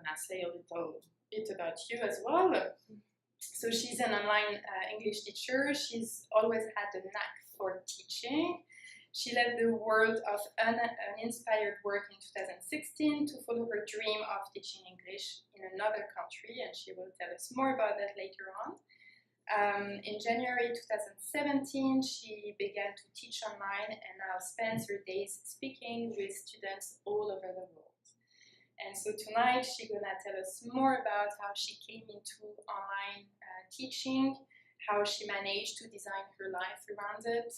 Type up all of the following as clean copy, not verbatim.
gonna say a little bit about you as well. So she's an online English teacher. She's always had a knack for teaching. She left the world of uninspired work in 2016 to follow her dream of teaching English in another country, and she will tell us more about that later on. In January 2017, she began to teach online and now spends her days speaking with students all over the world. And so tonight she's gonna tell us more about how she came into online teaching, how she managed to design her life around it,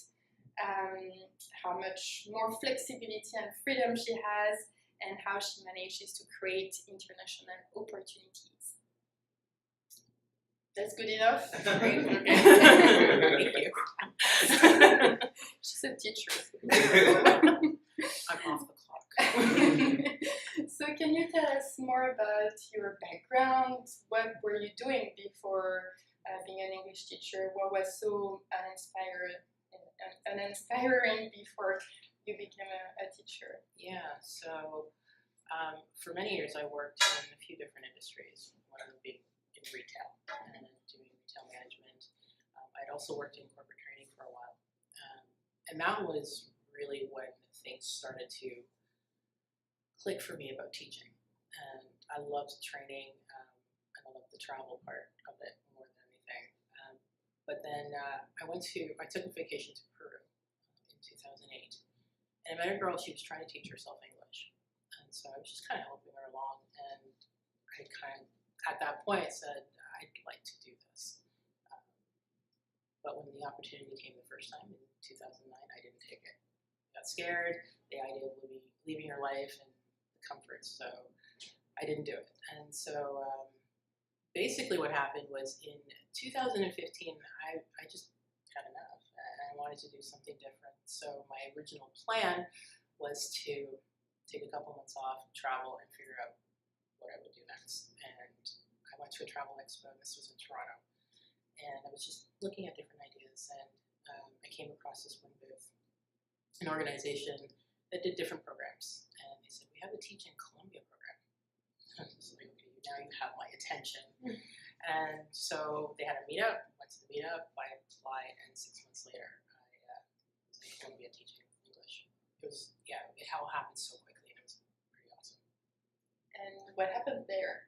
how much more flexibility and freedom she has, and how she manages to create international opportunities. That's good enough? Thank you. She's a teacher. I'm off the clock. So can you tell us more about your background? What were you doing before being an English teacher? What was so uninspiring before you became a teacher? Yeah, so for many years I worked in a few different industries, one of them being in retail and doing retail management. I'd also worked in corporate training for a while. And that was really when things started to click for me about teaching. And I loved training, and I loved the travel part of it more than anything. But then I took a vacation to Peru in 2008. And I met a girl, she was trying to teach herself English. And so I was just kind of helping her along. And I kind of, at that point, said, I'd like to do this. But when the opportunity came the first time in 2009, I didn't take it. I got scared, the idea of leaving your life and the comforts, so I didn't do it. And so basically what happened was in 2015, I just had enough and I wanted to do something different. So my original plan was to take a couple months off, travel, and figure out what I would do next. And I went to a travel expo, and this was in Toronto. And I was just looking at different ideas, and I came across this one booth, an organization that did different programs. And they said, we have a Teach in Colombia program. I was like, okay, now you have my attention. And so they had a meetup, went to the meetup, I applied, and 6 months later, I was in Colombia teaching English. It was, yeah, it all happened so quickly, and it was pretty awesome. And what happened there?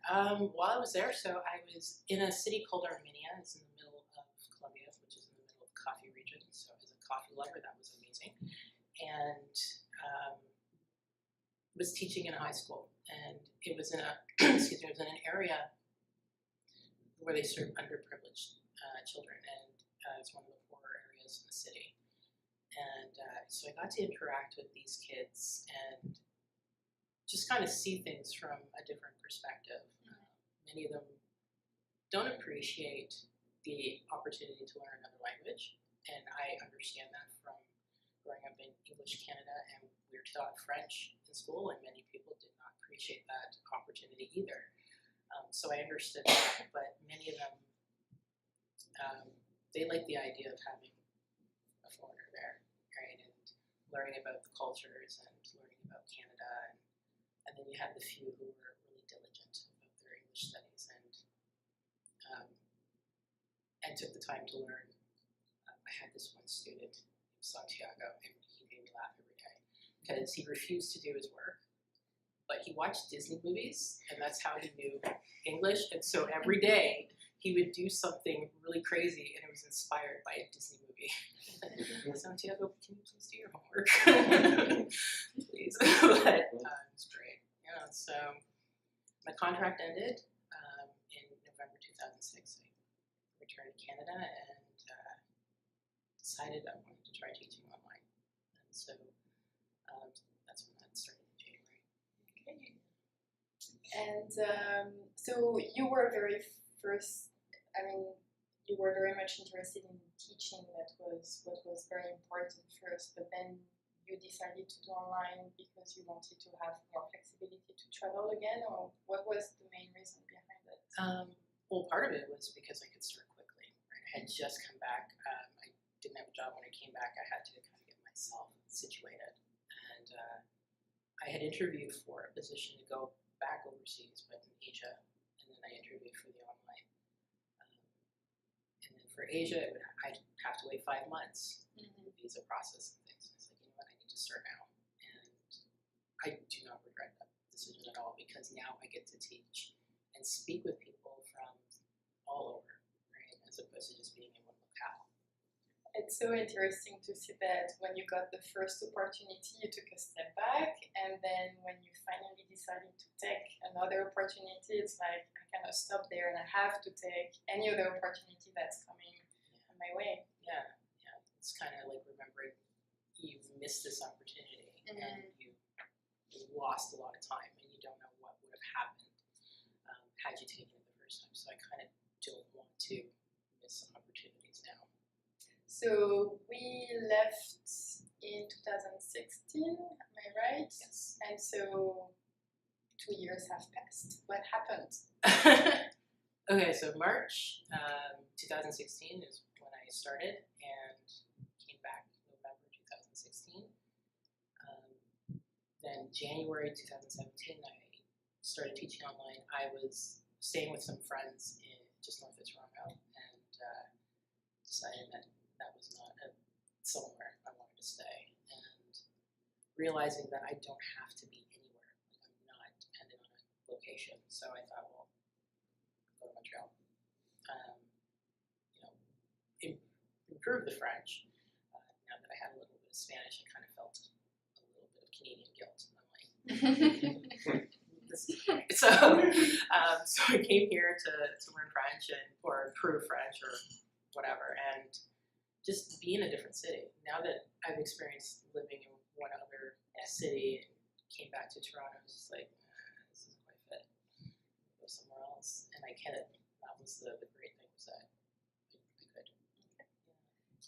While I was there, so I was in a city called Armenia. It's in the middle of Colombia, which is in the middle of the coffee region. So as a coffee lover, that was amazing. And was teaching in a high school, and it was in a excuse me, it was in an area where they serve underprivileged children, and it's one of the poorer areas in the city. And so I got to interact with these kids and just kind of see things from a different perspective. Many of them don't appreciate the opportunity to learn another language, and I understand that from growing up in English Canada, and we were taught French in school, and many people did not appreciate that opportunity either. So I understood that, but many of them, they like the idea of having a foreigner there, right, and learning about the cultures and learning about Canada, and then you had the few who were really diligent about their English studies and took the time to learn. I had this one student, Santiago, and he made me laugh every day because he refused to do his work, but he watched Disney movies, and that's how he knew English. And so every day he would do something really crazy, and it was inspired by a Disney movie. Santiago, can you please do your homework? Please. But it was great. Yeah, so my contract ended in November 2006. I returned to Canada and decided I wanted to try teaching online. And so that's when that started in January. Okay. And so you were very first, you were very much interested in teaching. That was what was very important first, but then you decided to do online because you wanted to have more flexibility to travel again, or what was the main reason behind it? Well, part of it was because I could start quickly. Right? I had just come back. I didn't have a job when I came back. I had to kind of get myself situated. And I had interviewed for a position to go back overseas, but in Asia, and then I interviewed for the online. And then for Asia, I'd have to wait 5 months for the visa process and things. I was like, you know what, I need to start now. And I do not regret that decision at all, because now I get to teach and speak with people from all over, right? As opposed to just being in one locale. It's so interesting to see that when you got the first opportunity, you took a step back, and then when you finally decided to take another opportunity, it's like, I cannot stop there, and I have to take any other opportunity that's coming my way. Yeah. It's kind of like remembering you've missed this opportunity, and you lost a lot of time, and you don't know what would have happened had you taken it the first time. So I kind of don't want to miss opportunities now. So we left in 2016, am I right? Yes. And so 2 years have passed. What happened? Okay, so March 2016 is when I started, and came back November 2016. Then January 2017, I started teaching online. I was staying with some friends in just north of Toronto, and decided that that was not somewhere I wanted to stay, and realizing that I don't have to be anywhere. Like, I'm not dependent on a location. So I thought, well, go to Montreal. Improve the French. Now that I had a little bit of Spanish, I kind of felt a little bit of Canadian guilt. I'm like, this is great. So I came here to learn French or improve French or whatever, and just be in a different city. Now that I've experienced living in one other city and came back to Toronto, I was just like, this isn't quite fit. Go somewhere else. And I get it. That was the great thing, was that I could.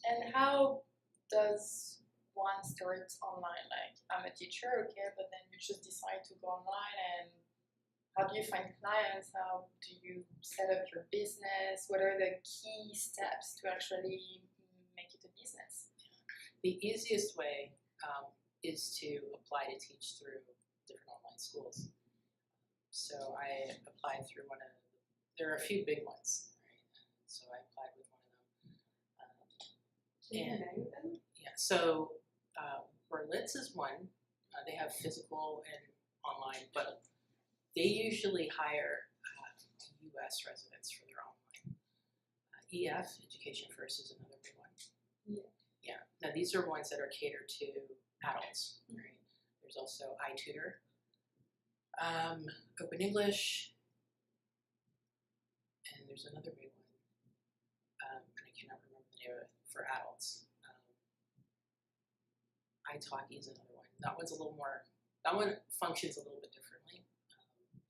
And how does one start online? Like, I'm a teacher, okay, but then you just decide to go online, and how do you find clients? How do you set up your business? What are the key steps to actually make it a business? The easiest way is to apply to teach through different online schools. So I applied through there are a few big ones, right? So I applied with one of them. So Berlitz is one. They have physical and online, but they usually hire U.S. residents for their online. EF, Education First, is another big one. Yeah. Now these are ones that are catered to adults, right? There's also iTutor, Open English, and there's another big one, and I cannot remember the name of it, for adults. iTalki is another one. That one functions a little bit differently,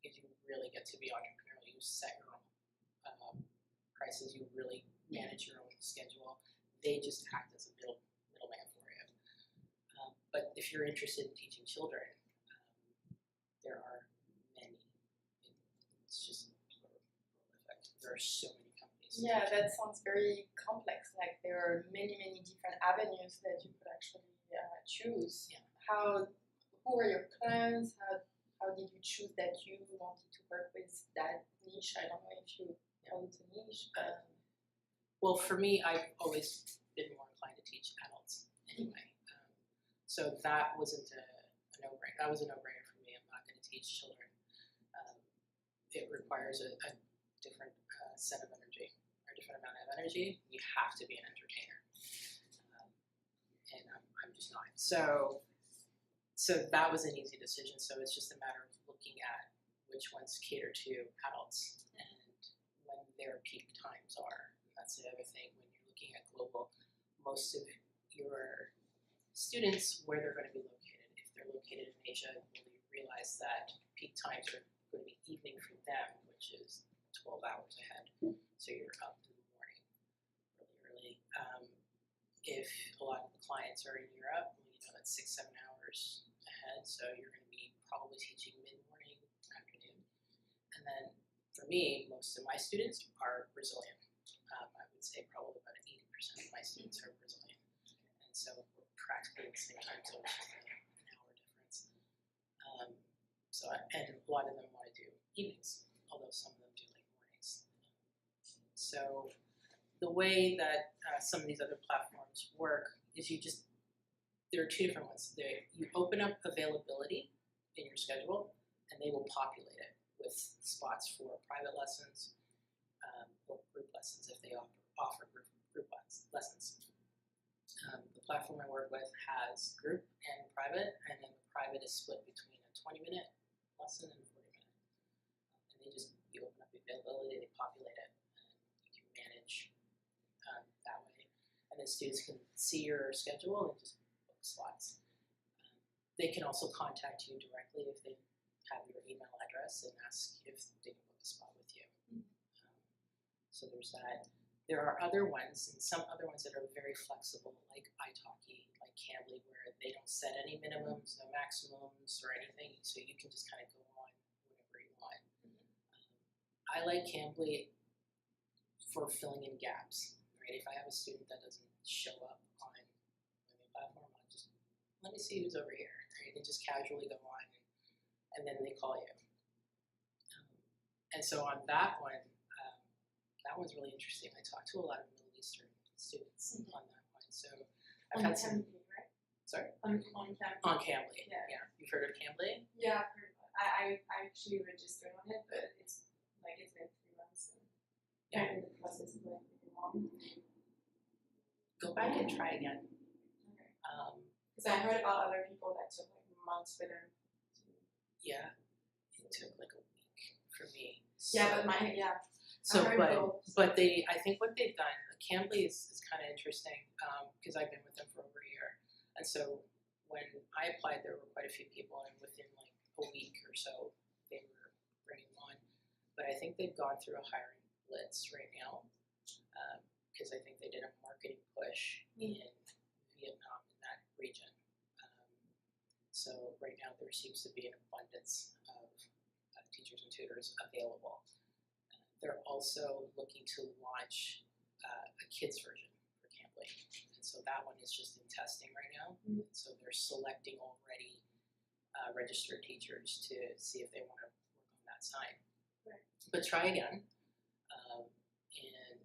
because you really get to be entrepreneurial. You set your own prices. You really manage your own schedule. They just act as a middleman for you. But if you're interested in teaching children, there are many. It's just prolific. There are so many companies. Yeah, that sounds very complex. Like, there are many different avenues that you could actually choose. Yeah. Who were your clients? How did you choose that you wanted to work with that niche? I don't know if you call it a niche, but well, for me, I've always been more inclined to teach adults anyway. So that wasn't a no-brainer. That was a no-brainer for me. I'm not going to teach children. It requires a different set of energy, or a different amount of energy. You have to be an entertainer, and I'm just not. So that was an easy decision. So it's just a matter of looking at which ones cater to adults and when their peak times are. That's the other thing. When you're looking at global, most of your students, where they're going to be located. If they're located in Asia, you realize that peak times are going to be evening for them, which is 12 hours ahead. So you're up in the morning really early. If a lot of the clients are in Europe, that's 6-7 hours ahead. So you're going to be probably teaching mid-morning, afternoon. And then for me, most of my students are Brazilian. I would say probably about 80% of my students are Brazilian. And so we're practically at the same time, so it's just an hour difference. And a lot of them evenings, although some of them do like mornings. So the way that some of these other platforms work is there are two different ones. You open up availability in your schedule, and they will populate it with spots for private lessons or group lessons if they offer group lessons. The platform I work with has group and private, and then the private is split between a 20-minute lesson and a 40-minute. And you open up the availability, they populate it, and you can manage that way. And then students can see your schedule and just book slots. They can also contact you directly if they have your email address and ask if they can book a spot with you. So there's that. There are other ones, and some other ones that are very flexible, like italki, like Cambly, where they don't set any minimums, no maximums, or anything, so you can just kind of go on whenever you want. I like Cambly for filling in gaps, right? If I have a student that doesn't show up on the platform, I'll just, let me see who's over here, right? And just casually go on, and then they call you. And so on that one, that one's really interesting. I talked to a lot of Middle Eastern students on that one. So I've had some. Cambly, right? Sorry? On Cambly. On Cambly. Yeah. You've heard of Cambly? Yeah, I've heard of it. I actually registered on it, but it's been 3 months. And the process is like really long. Go back and try again. Okay. Because I heard about other people that took like months for them to. Yeah. It took like a week for me. Yeah, but So, but I think what they've done, Cambly is kind of interesting because I've been with them for over a year. And so when I applied, there were quite a few people, and within like a week or so, they were bringing them on. But I think they've gone through a hiring blitz right now because I think they did a marketing push in Vietnam, in that region. So right now there seems to be an abundance of teachers and tutors available. They're also looking to launch a kids version for Cambly. And so that one is just in testing right now. So they're selecting already registered teachers to see if they want to work on that side. Right. But try again. And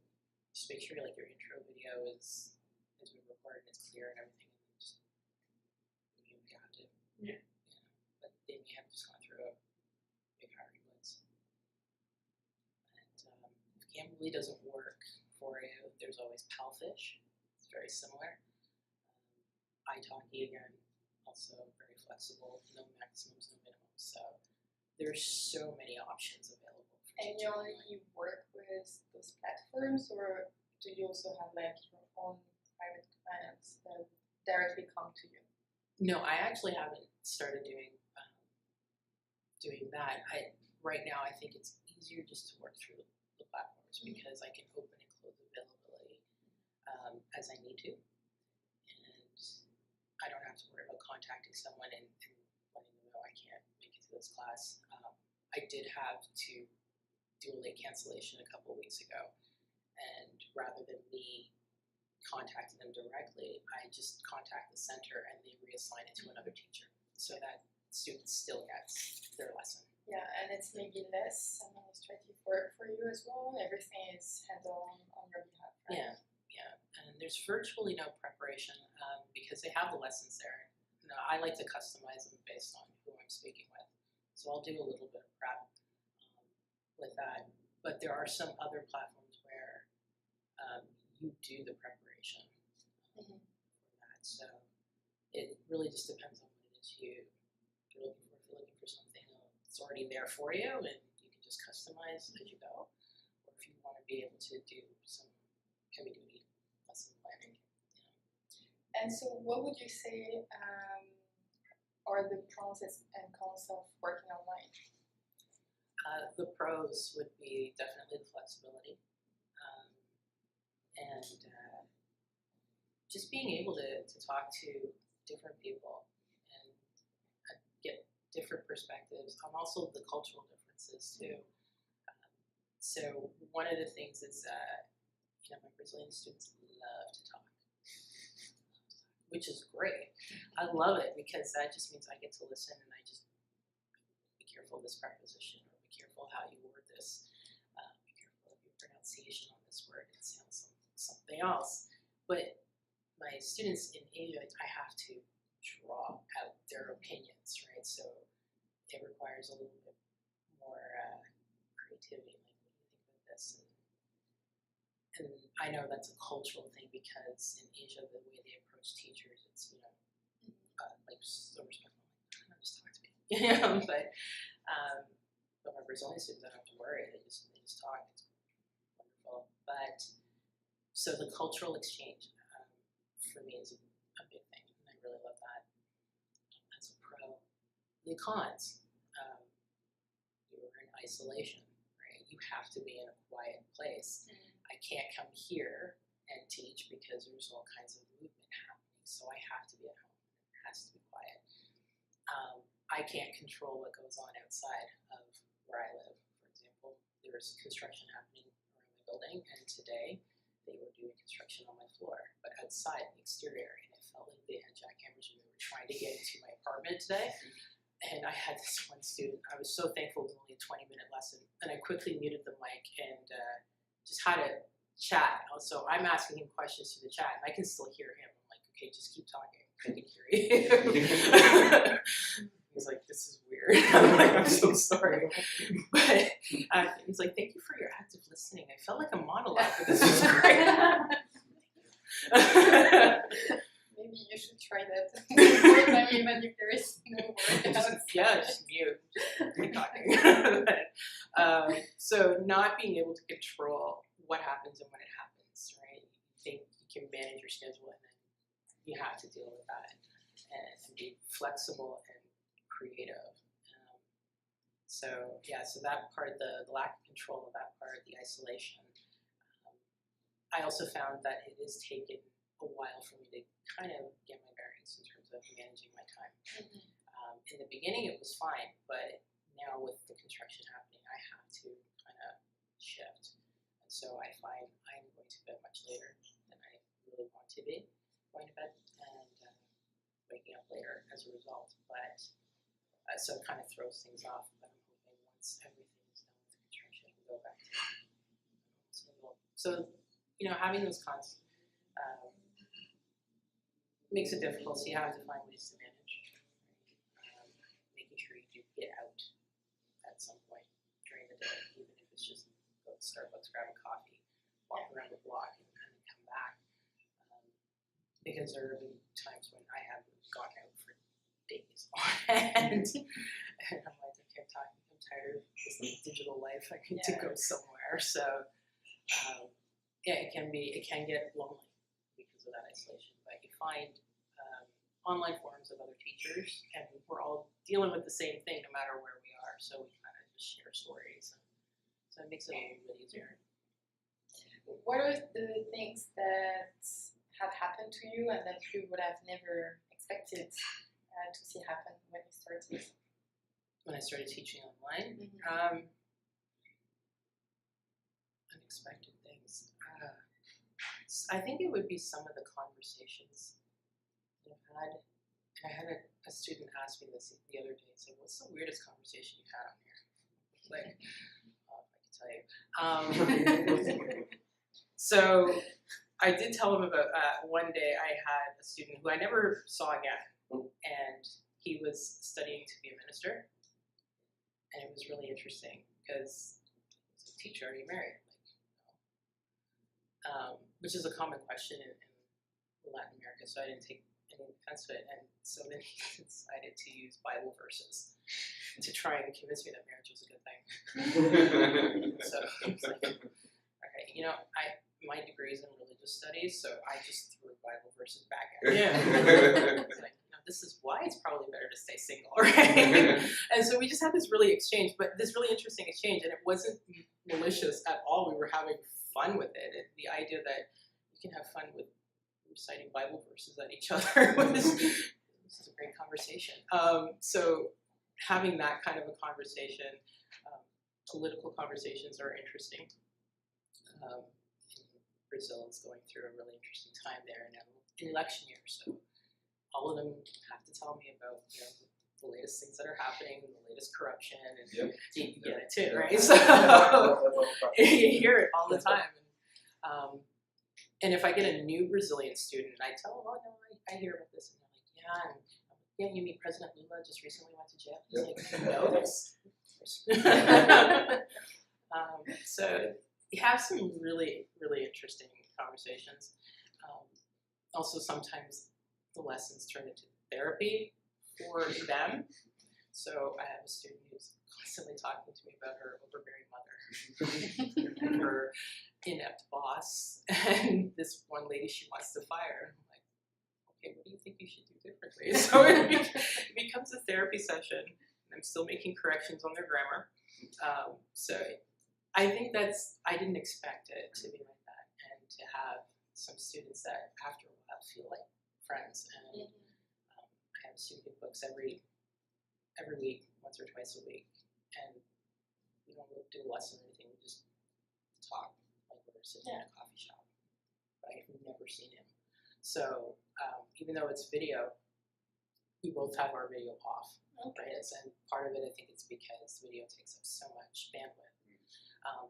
just make sure like your intro video is been recorded and it's clear and everything. And just you have to. Yeah. But they may have just gone through a big hiring blitz. If Cambly doesn't work for you, there's always Palfish. It's very similar. italki again, also very flexible, no maximums, no minimums. So there's so many options available. And you only work with those platforms, or do you also have like your own private clients that directly come to you? No, I actually haven't started doing that. Right now, I think it's easier just to work through the platforms because I can open and close availability as I need to, and I don't have to worry about contacting someone and letting them know I can't make it to this class. I did have to do a late cancellation a couple of weeks ago, and rather than me contacting them directly, I just contact the center and they reassign it to another teacher so that students still get their lesson. Yeah, and it's maybe less administrative work for you as well. Everything is handled on your behalf, right? Yeah. And there's virtually no preparation because they have the lessons there. Now, I like to customize them based on who I'm speaking with. So I'll do a little bit of prep with that. But there are some other platforms where you do the preparation for that. So it really just depends on what it is you're looking for. If you're looking for something that's already there for you and you can just customize as you go, or if you want to be able to do some heavy duty lesson planning. And so what would you say are the pros and cons of working online? The pros would be definitely the flexibility and just being able to talk to different people and get different perspectives on also the cultural differences too. So one of the things is my Brazilian students love to talk, which is great. I love it because that just means I get to listen and I just be careful of this preposition or be careful how you word this. Be careful of your pronunciation on this word. It sounds something else. But my students in Asia, I have to draw out their opinions, right? So it requires a little bit more creativity. Like, what do you think about this? And I know that's a cultural thing because in Asia, the way they approach teachers, it's, like so respectful. Like, just talk to me. But my Brazilian students, I don't have to worry. They just talk. It's wonderful. But so the cultural exchange for me is a big thing, and I really love that as a pro. The cons, you're in isolation, right? You have to be in a quiet place. I can't come here and teach because there's all kinds of movement happening, so I have to be at home. It has to be quiet. I can't control what goes on outside of where I live. For example, there's construction happening around my building, and today they were doing construction on my floor, but outside, the exterior, and it felt like they had jackhammers and they were trying to get into my apartment today. And I had this one student, I was so thankful it was only a 20-minute lesson, and I quickly muted the mic and just had a chat. So I'm asking him questions through the chat, and I can still hear him. I'm like, okay, just keep talking. I can hear you. He's like, this is weird. I'm like, I'm so sorry. But he's like, thank you for your active listening. I felt like a monologue, but this was great. Maybe you should try that. More time, even if there is no word out. Just mute. Just keep talking. So not being able to control what happens and when it happens, right? You think you can manage your schedule, and then you have to deal with that and be flexible and creative. So that part, the lack of control of that part, the isolation. I also found that it has taken a while for me to kind of get my bearings in terms of managing my time. In the beginning, it was fine, but now with the construction happening, I have to kind of shift. And so I find I'm going to bed much later than I really want to be going to bed, and waking up later as a result. But so it kind of throws things off. But I'm hoping once everything is done with the construction, we'll go back to school. So having those cons makes it difficult. So you have to find ways to manage. Making sure you do get out at some point during the day, even if it's just go to Starbucks, grab a coffee, walk around the block, and kind of come back. Because there have been times when I have gone out for days on end, and I'm like, okay, I'm tired of this digital life. I need to go somewhere. So it can get lonely because of that isolation. But you find online forums of other teachers, and we're all dealing with the same thing no matter where we are. So we kind of just share stories. So it makes it a little bit easier. What are the things that have happened to you and that you would have never expected to see happen when you started? When I started teaching online, unexpected things. I think it would be some of the conversations that I've had. I had a student ask me this the other day and say, what's the weirdest conversation you've had on here? Like, I can tell you. So I did tell him about one day I had a student who I never saw again, and he was studying to be a minister, and it was really interesting because he's a teacher, are you married? Which is a common question in Latin America, so I didn't take any offense to it. And so then he decided to use Bible verses to try and convince me that marriage was a good thing. So I was like, okay, my degree is in religious studies, so I just threw Bible verses back at him. I was like, this is why it's probably better to stay single, right? And so we just had this really interesting exchange, and it wasn't malicious at all. We were having fun with it. The idea that you can have fun with reciting Bible verses at each other was a great conversation. So having that kind of a conversation, political conversations are interesting. Brazil is going through a really interesting time there, and an election year, so all of them have to tell me about the the latest things that are happening, the latest corruption, and Yep. you get it too, right? So you hear it all the time. And if I get a new Brazilian student, I tell them, oh no, I hear about this, and they're like, yeah, and yeah, you mean President Lula just recently went to jail? He's like, you know this? So you have some really, really interesting conversations. Also, sometimes the lessons turn into therapy for them. So I have a student who's constantly talking to me about her overbearing mother and her inept boss and this one lady she wants to fire. I'm like, okay, what do you think you should do differently? So it becomes a therapy session. I'm still making corrections on their grammar. So I think I didn't expect it to be like that, and to have some students that after a while feel like friends. And I have a student who books every week, once or twice a week, and we don't do a lesson or anything, we just talk like we're sitting in a coffee shop. But I've never seen him. So even though it's video, we both have our video off. Right? And part of it, I think it's because video takes up so much bandwidth.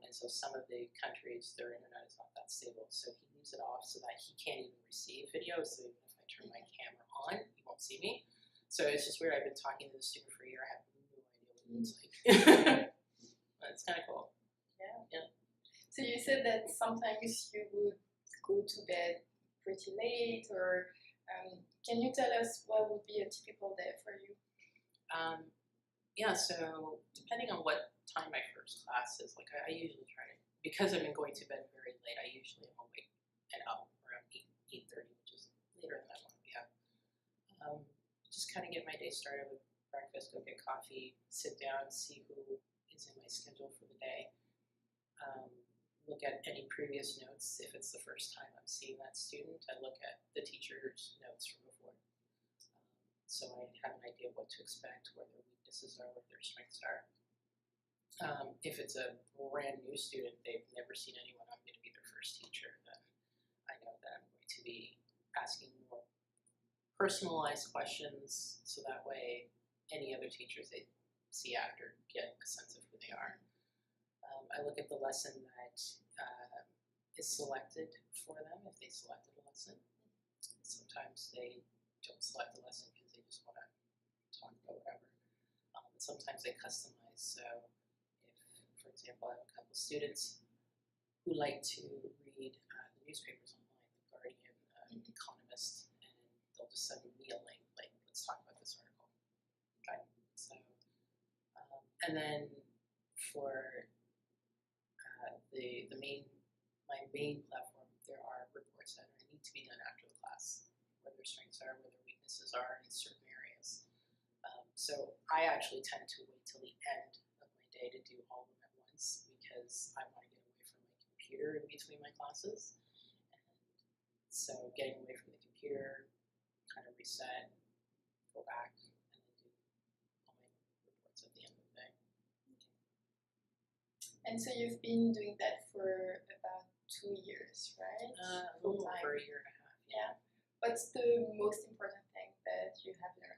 And so some of the countries, their internet is not that stable. So he leaves it off so that he can't even receive video. So even if I turn my camera on, he won't see me. So it's just weird. I've been talking to the student for a year. I have no idea what it looks like. But it's kind of cool. Yeah. So you said that sometimes you would go to bed pretty late, or can you tell us what would be a typical day for you? So depending on what time my first class is, like I usually try to, because I've been going to bed very late, I usually am awake and up around 8:30, which is later than I want to be up. Just kind of get my day started with breakfast, go get coffee, sit down, see who is in my schedule for the day. Look at any previous notes. If it's the first time I'm seeing that student, I look at the teacher's notes from before. So I have an idea of what to expect, where their weaknesses are, what their strengths are. If it's a brand new student, they've never seen anyone, I'm going to be their first teacher, then I know that I'm going to be asking more personalized questions, so that way any other teachers they see after get a sense of who they are. I look at the lesson that is selected for them, if they selected a lesson. Sometimes they don't select the lesson because they just want to talk about whatever. Sometimes they customize. So if, for example, I have a couple students who like to read the newspapers online, The Guardian, The Economist, and they'll just send me a link, like, let's talk about this article. Okay. So, and then for my main platform, there are reports that need to be done after the class, where their strengths are, where their weaknesses are in certain areas. So I actually tend to wait till the end of my day to do all of them at once, because I want to get away from my computer in between my classes. And so getting away from the computer, kind of reset, go back, and then do all my reports at the end of the day. And so you've been doing that for about 2 years, right? A little over a year and a half. Yeah. What's the most important thing that you have learned?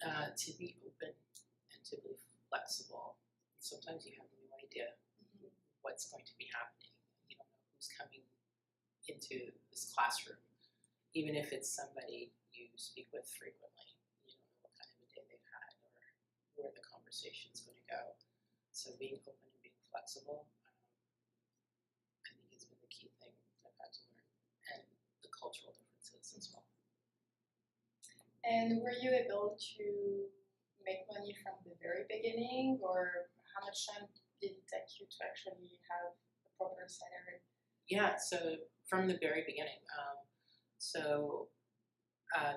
To be open and to be flexible. Sometimes you have no idea what's going to be happening. You don't know who's coming into this classroom. Even if it's somebody you speak with frequently, you don't know what kind of a day they've had or where the conversation's going to go. So being open and being flexible, I think has been the key thing I've had to learn, and the cultural differences as well. And were you able to make money from the very beginning, or how much time did it take you to actually have a proper salary? Yeah, so from the very beginning.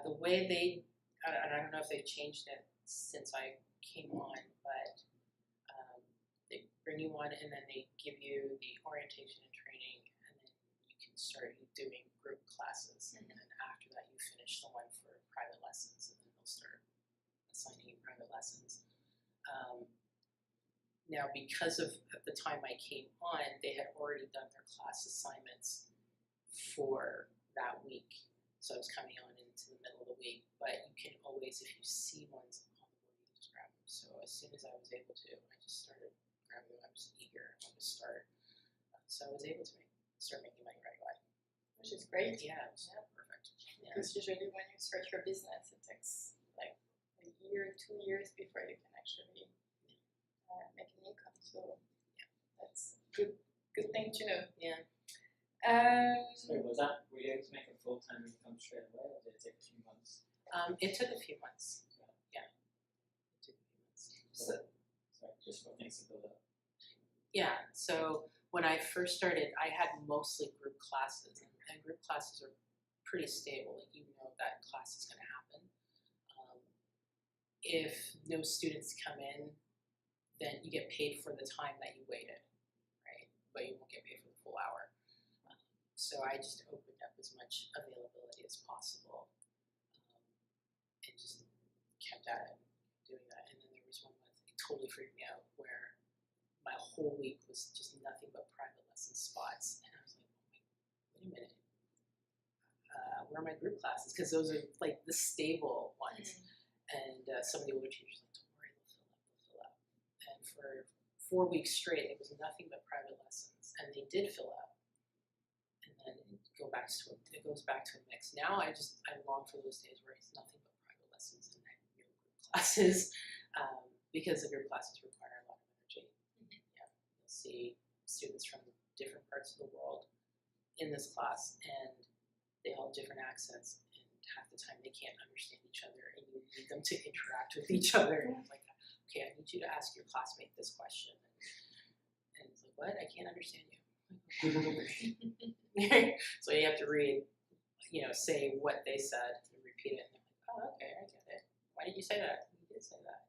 The way and I don't know if they've changed it since I came on, but they bring you on and then they give you the orientation and training, and then you can start doing group classes. And then after that, you finish the one for private lessons, and then they'll start assigning you private lessons. Now, because of at the time I came on, they had already done their class assignments for that week. So I was coming on into the middle of the week. But you can always, if as soon as I was able to, I just started grabbing them. I was eager. I wanted to start. So I was able to start making money right away. Which is great. Yeah, it was perfect. Yeah. Because usually when you start your business, it takes like a year, 2 years before you can actually make an income. So that's good thing to know. Yeah. So were you able to make a full-time income straight away, or did it take a few months? It took a few months. Yeah. It took a few months. Sorry, just for things to build up. Yeah. So when I first started, I had mostly group classes, and group classes are pretty stable. Like, you know that class is going to happen. If no students come in, then you get paid for the time that you waited, right? But you won't get paid for the full hour. So I just opened up as much availability as possible, and just kept at it, doing that. And then there was one month it totally freaked me out where my whole week was just nothing but private lesson spots, and I was like, oh my, wait a minute, where are my group classes? Because those are like the stable ones. And some of the older teachers were like, don't worry, they'll fill up. And for 4 weeks straight, it was nothing but private lessons, and they did fill up. And then it goes back to a mix. Now I long for those days where it's nothing but private lessons and no group classes, because the group classes require a lot of energy. Yeah, you'll see students from different parts of the world in this class, and they all have different accents. Half the time they can't understand each other, and you need them to interact with each other. And it's like, okay, I need you to ask your classmate this question. And it's like, what? I can't understand you. So you have to read, say what they said and repeat it. And they're like, oh, okay, I get it. Why did you say that? You did say that.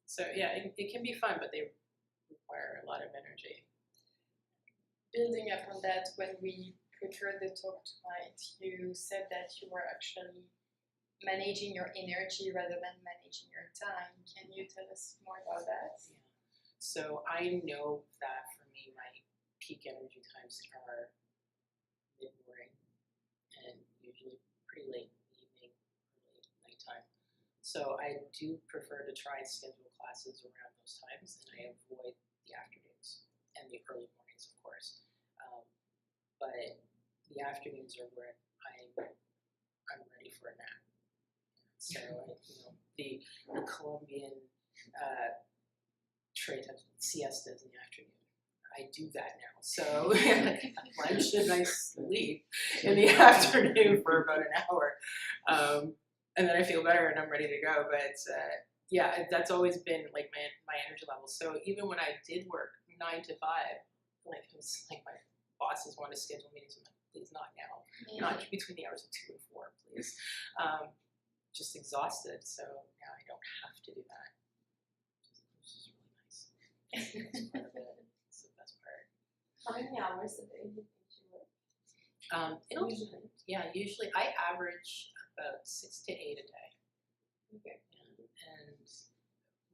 So yeah, it can be fun, but they require a lot of energy. Building up on that, when we prepared the talk tonight, you said that you were actually managing your energy rather than managing your time. Can you tell us more about that? Yeah. So I know that for me, my peak energy times are mid-morning and usually pretty late in the evening, early nighttime. So I do prefer to try and schedule classes around those times, and I avoid the afternoons and the early mornings, of course. But the afternoons are when I'm ready for a nap. So the Colombian trait of siestas in the afternoon. I do that now. So lunch and I sleep in the afternoon for about an hour, and then I feel better and I'm ready to go. But yeah, that's always been like my energy level. So even when I did work 9 to 5, like it was like my bosses want to schedule meetings. I'm like, please, not now. Not between the hours of 2 and 4, please. Just exhausted, so now I don't have to do that. Which is really nice. That's part of it. It's the best part. How many hours a day do you think you work? Usually I average about 6 to 8 a day. Okay. And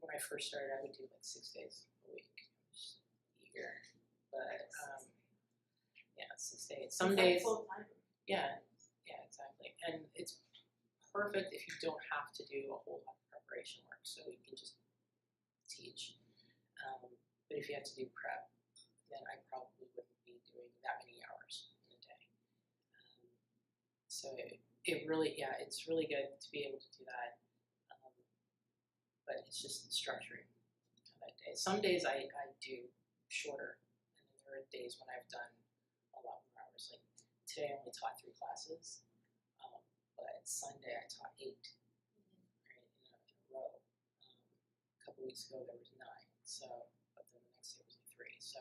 when I first started, I would do like 6 days a week. I'm just eager, but 6 to 8. Some days, full time. Yeah, exactly. And it's perfect if you don't have to do a whole lot of preparation work, so you can just teach. But if you have to do prep, then I probably wouldn't be doing that many hours in a day. So it's really good to be able to do that. But it's just structuring that day. Some days I do shorter, and then there are days when I've done a lot more hours. Like today I only taught 3 classes, but Sunday I taught 8, right, in a row. A couple weeks ago there was 9, so, but then the next day was 3. So,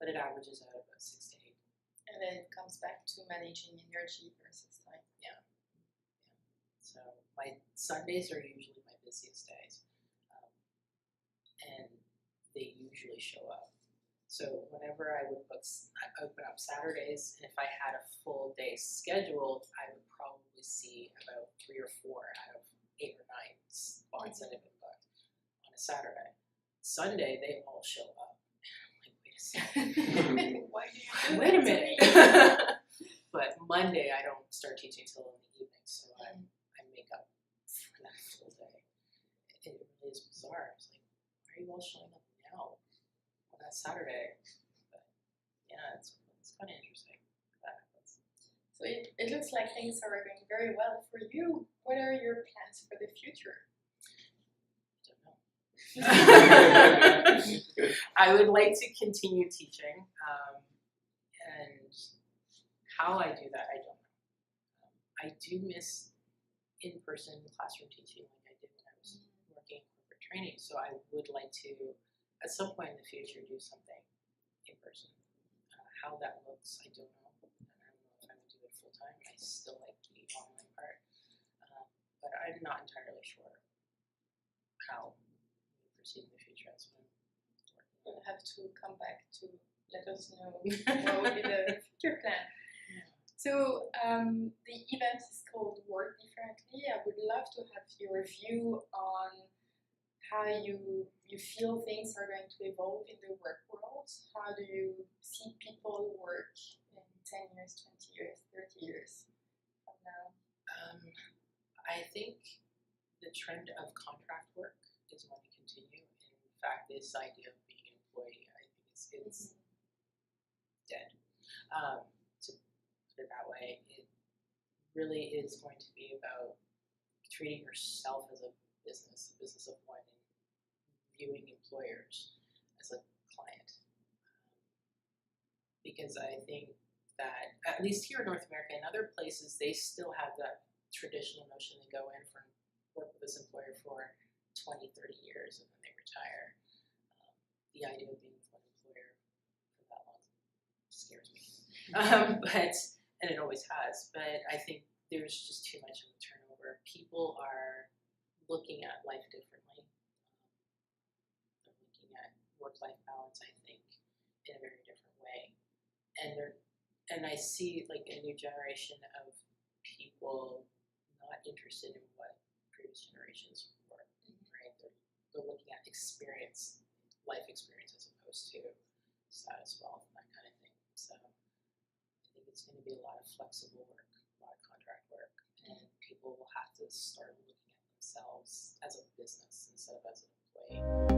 but it averages out about 6 to 8. And then it comes back to managing energy versus time. Yeah. So my Sundays are usually my busiest days, and they usually show up. So whenever I would open up Saturdays, and if I had a full day scheduled, I would probably see about 3 or 4 out of 8 or 9 spots that have been booked on a Saturday. Sunday, they all show up. I'm like, wait a second. Why do you do Wait a that to minute. me? But Monday, I don't start teaching till in the evening, so I make up for that full day. it really is bizarre. It's like, why are you all showing up now on that Saturday? But yeah, it's kind of interesting that happens. So it looks like things are going very well for you. What are your plans for the future? I would like to continue teaching, and how I do that, I don't know. I do miss in-person classroom teaching like I did when I was working in corporate training, so I would like to, at some point in the future, do something in person. How that looks, I don't know. I don't know if I would do it full-time. I still like the online part, but I'm not entirely sure how proceed in the future as well. You'll have to come back to let us know what will be the future plan. Yeah. So the event is called Work Differently. I would love to have your view on how you feel things are going to evolve in the work world. How do you see people work in 10 years, 20 years, 30 years from now? I think the trend of contract work is going to continue. In fact, this idea of being an employee, I think it's dead. To put it that way, it really is going to be about treating yourself as a business of one, and viewing employers as a client. Because I think that, at least here in North America and other places, they still have that traditional notion they go in for work with this employer for 20, 30 years and then they retire. The idea of being with one employer for that long scares me. And it always has, but I think there's just too much of a turnover. People are looking at life differently. They're looking at work-life balance, I think, in a very different way. And I see like a new generation of people not interested in what previous generations were, right? They're looking at experience, life experience, as opposed to status, wealth, and that kind of thing. So I think it's going to be a lot of flexible work, a lot of contract work, and people will have to start looking at themselves as a business instead of as an employee.